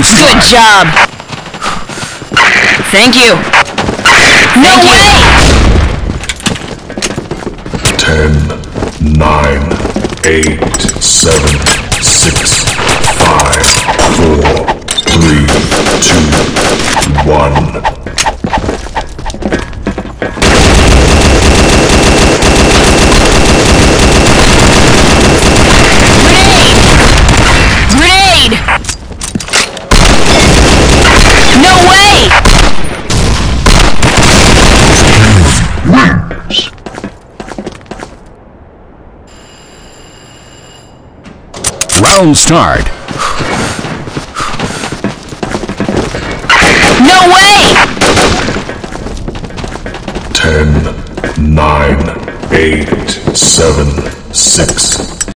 Good job. Thank you. No way! 10, 9, 8, 7, 6, 5, 4, 3, 2, 1. Grenade! No way! Round start. No way! 10, 9, 8, 7, 6,